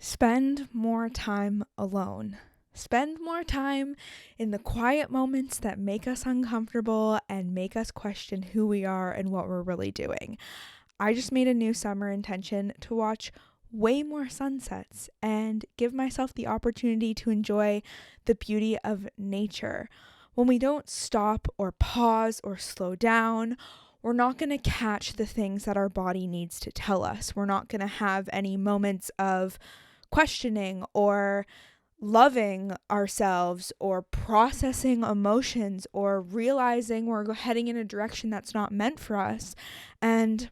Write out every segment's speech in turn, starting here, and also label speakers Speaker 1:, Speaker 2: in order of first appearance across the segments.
Speaker 1: Spend more time alone. Spend more time in the quiet moments that make us uncomfortable and make us question who we are and what we're really doing. I just made a new summer intention to watch way more sunsets and give myself the opportunity to enjoy the beauty of nature. When we don't stop or pause or slow down, we're not going to catch the things that our body needs to tell us. We're not going to have any moments of questioning or loving ourselves or processing emotions or realizing we're heading in a direction that's not meant for us. And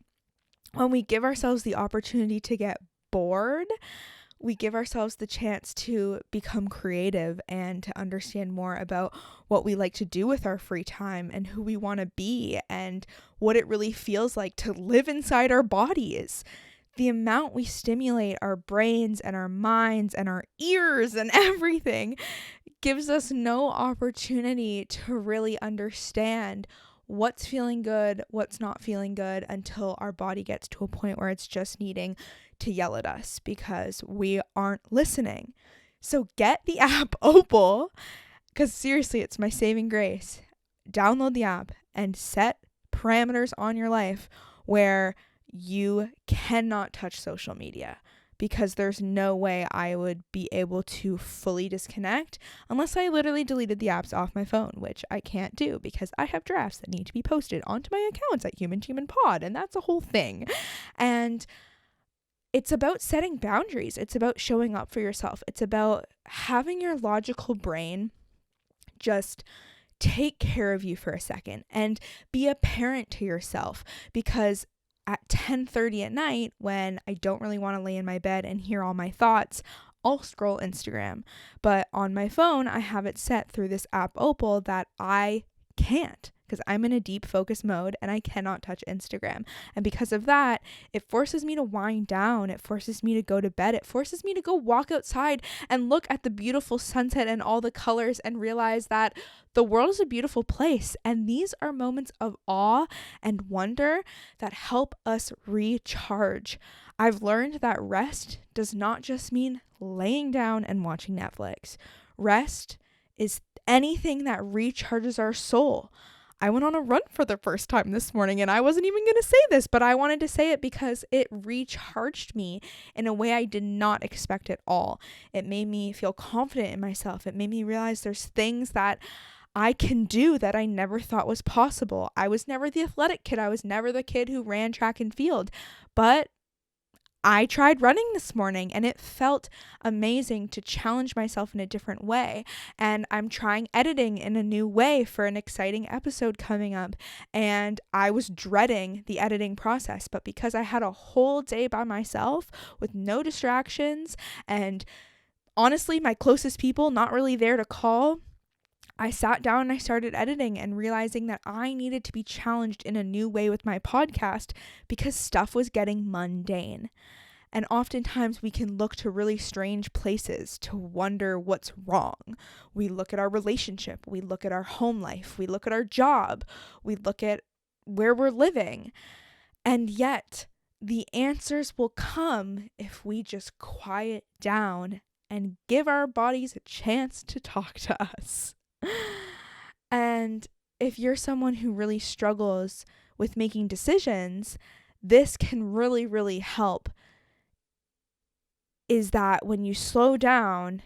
Speaker 1: when we give ourselves the opportunity to get bored, we give ourselves the chance to become creative and to understand more about what we like to do with our free time and who we want to be and what it really feels like to live inside our bodies. The amount we stimulate our brains and our minds and our ears and everything gives us no opportunity to really understand what's feeling good, what's not feeling good, until our body gets to a point where it's just needing to yell at us because we aren't listening. So get the app Opal, because seriously, it's my saving grace. Download the app and set parameters on your life where you cannot touch social media, because there's no way I would be able to fully disconnect unless I literally deleted the apps off my phone, which I can't do because I have drafts that need to be posted onto my accounts at humantohumanpod, and that's a whole thing. And it's about setting boundaries. It's about showing up for yourself. It's about having your logical brain just take care of you for a second and be a parent to yourself, because at 10:30 at night, when I don't really want to lay in my bed and hear all my thoughts, I'll scroll Instagram. But on my phone, I have it set through this app Opal that I can't, because I'm in a deep focus mode and I cannot touch Instagram. And because of that, it forces me to wind down. It forces me to go to bed. It forces me to go walk outside and look at the beautiful sunset and all the colors and realize that the world is a beautiful place. And these are moments of awe and wonder that help us recharge. I've learned that rest does not just mean laying down and watching Netflix. Rest is anything that recharges our soul. I went on a run for the first time this morning, and I wasn't even going to say this, but I wanted to say it because it recharged me in a way I did not expect at all. It made me feel confident in myself. It made me realize there's things that I can do that I never thought was possible. I was never the athletic kid. I was never the kid who ran track and field, but I tried running this morning and it felt amazing to challenge myself in a different way. And I'm trying editing in a new way for an exciting episode coming up. And I was dreading the editing process, but because I had a whole day by myself with no distractions and honestly, my closest people not really there to call, I sat down and I started editing and realizing that I needed to be challenged in a new way with my podcast because stuff was getting mundane. And oftentimes we can look to really strange places to wonder what's wrong. We look at our relationship, we look at our home life, we look at our job, we look at where we're living. And yet the answers will come if we just quiet down and give our bodies a chance to talk to us. And if you're someone who really struggles with making decisions, this can really, really help. Is that when you slow down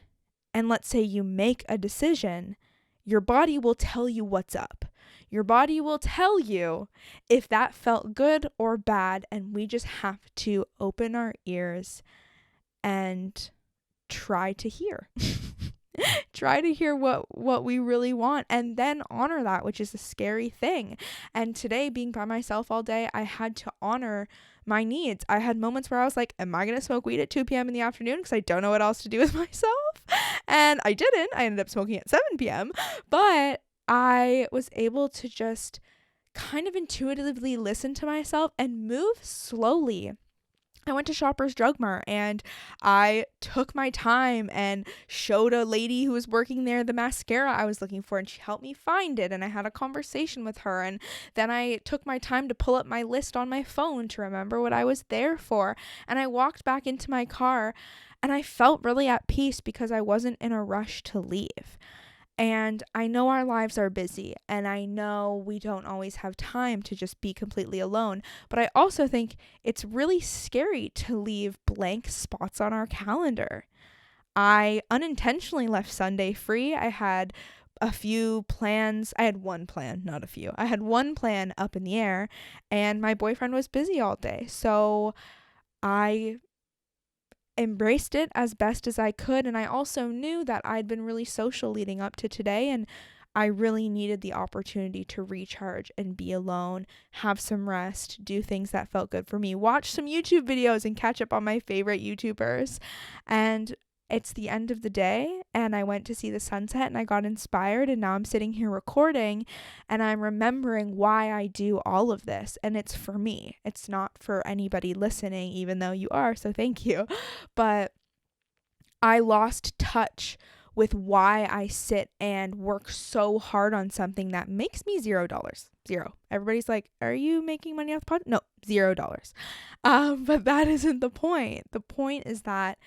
Speaker 1: and let's say you make a decision, your body will tell you what's up. Your body will tell you if that felt good or bad, and we just have to open our ears and try to hear. Try to hear what we really want and then honor that, which is a scary thing. And today, being by myself all day, I had to honor my needs. I had moments where I was like, am I going to smoke weed at 2 p.m. in the afternoon because I don't know what else to do with myself? And I didn't. I ended up smoking at 7 p.m. But I was able to just kind of intuitively listen to myself and move slowly. I went to Shoppers Drug Mart and I took my time and showed a lady who was working there the mascara I was looking for, and she helped me find it, and I had a conversation with her, and then I took my time to pull up my list on my phone to remember what I was there for, and I walked back into my car And I felt really at peace because I wasn't in a rush to leave. And I know our lives are busy, and I know we don't always have time to just be completely alone. But I also think it's really scary to leave blank spots on our calendar. I unintentionally left Sunday free. I had a few plans. I had one plan, not a few. I had one plan up in the air, and my boyfriend was busy all day. So I embraced it as best as I could. And I also knew that I'd been really social leading up to today, and I really needed the opportunity to recharge and be alone, have some rest, do things that felt good for me, watch some YouTube videos and catch up on my favorite YouTubers. And it's the end of the day, and I went to see the sunset and I got inspired, and now I'm sitting here recording and I'm remembering why I do all of this. And it's for me. It's not for anybody listening, even though you are, so thank you. But I lost touch with why I sit and work so hard on something that makes me $0. Zero. Everybody's like, are you making money off the pod? No, $0. But that isn't the point. The point is that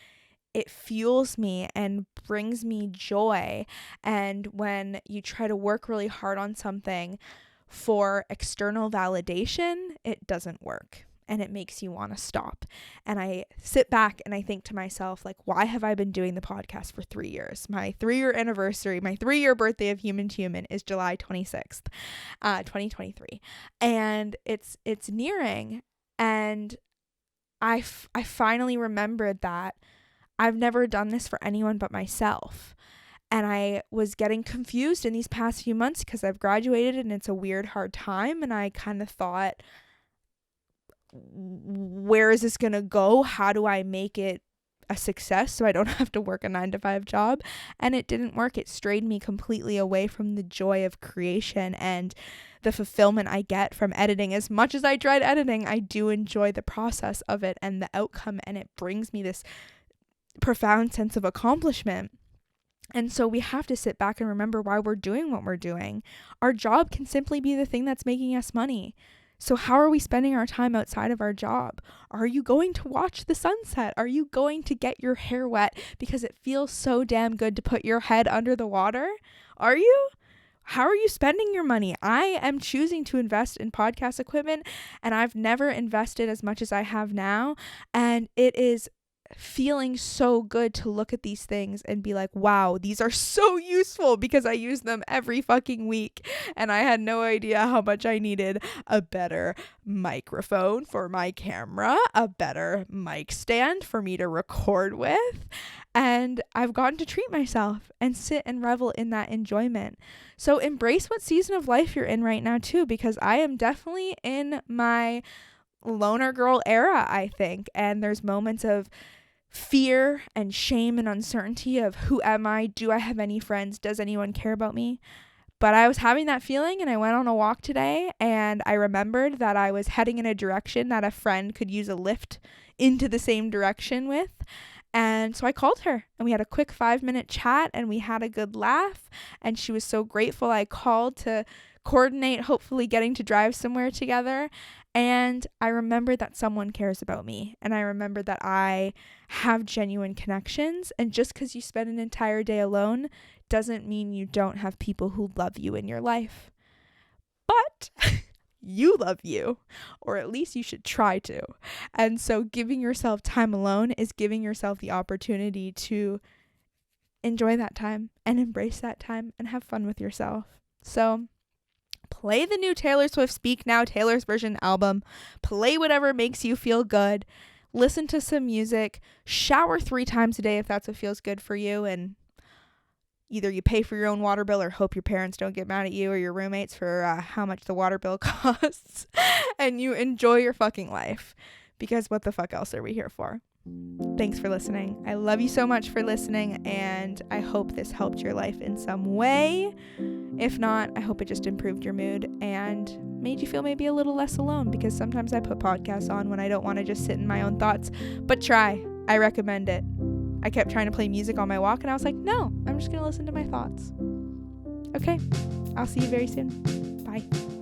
Speaker 1: it fuels me and brings me joy. And when you try to work really hard on something for external validation, it doesn't work. And it makes you want to stop. And I sit back and I think to myself, like, why have I been doing the podcast for 3 years? My 3-year anniversary, my 3-year birthday of Human to Human is July 26th, 2023. And it's nearing. And I finally remembered that I've never done this for anyone but myself. And I was getting confused in these past few months because I've graduated and it's a weird, hard time. And I kind of thought, where is this going to go? How do I make it a success so I don't have to work a 9-to-5 job? And it didn't work. It strayed me completely away from the joy of creation and the fulfillment I get from editing. As much as I dread editing, I do enjoy the process of it and the outcome. And it brings me this profound sense of accomplishment. And so we have to sit back and remember why we're doing what we're doing. Our job can simply be the thing that's making us money. So how are we spending our time outside of our job? Are you going to watch the sunset? Are you going to get your hair wet because it feels so damn good to put your head under the water? Are you? How are you spending your money? I am choosing to invest in podcast equipment, and I've never invested as much as I have now. And it is feeling so good to look at these things and be like, wow, these are so useful, because I use them every fucking week and I had no idea how much I needed a better microphone for my camera, a better mic stand for me to record with, and I've gotten to treat myself and sit and revel in that enjoyment. So embrace what season of life you're in right now too, because I am definitely in my loner girl era, I think, and there's moments of fear and shame and uncertainty of, who am I? Do I have any friends? Does anyone care about me? But I was having that feeling, and I went on a walk today, and I remembered that I was heading in a direction that a friend could use a lift into the same direction with. And so I called her, and we had a quick 5-minute chat, and we had a good laugh, and she was so grateful I called to coordinate hopefully getting to drive somewhere together. And I remember that someone cares about me, and I remember that I have genuine connections. And just because you spend an entire day alone doesn't mean you don't have people who love you in your life. But you love you, or at least you should try to. And so giving yourself time alone is giving yourself the opportunity to enjoy that time and embrace that time and have fun with yourself. So play the new Taylor Swift Speak Now Taylor's Version album. Play whatever makes you feel good. Listen to some music. Shower 3 times a day if that's what feels good for you. And either you pay for your own water bill or hope your parents don't get mad at you or your roommates for how much the water bill costs. And you enjoy your fucking life. Because what the fuck else are we here for? Thanks for listening. I love you so much for listening, and I hope this helped your life in some way. If not, I hope it just improved your mood and made you feel maybe a little less alone, because sometimes I put podcasts on when I don't want to just sit in my own thoughts. But try. I recommend it. I kept trying to play music on my walk, and I was like, no, I'm just going to listen to my thoughts. Okay. I'll see you very soon. Bye.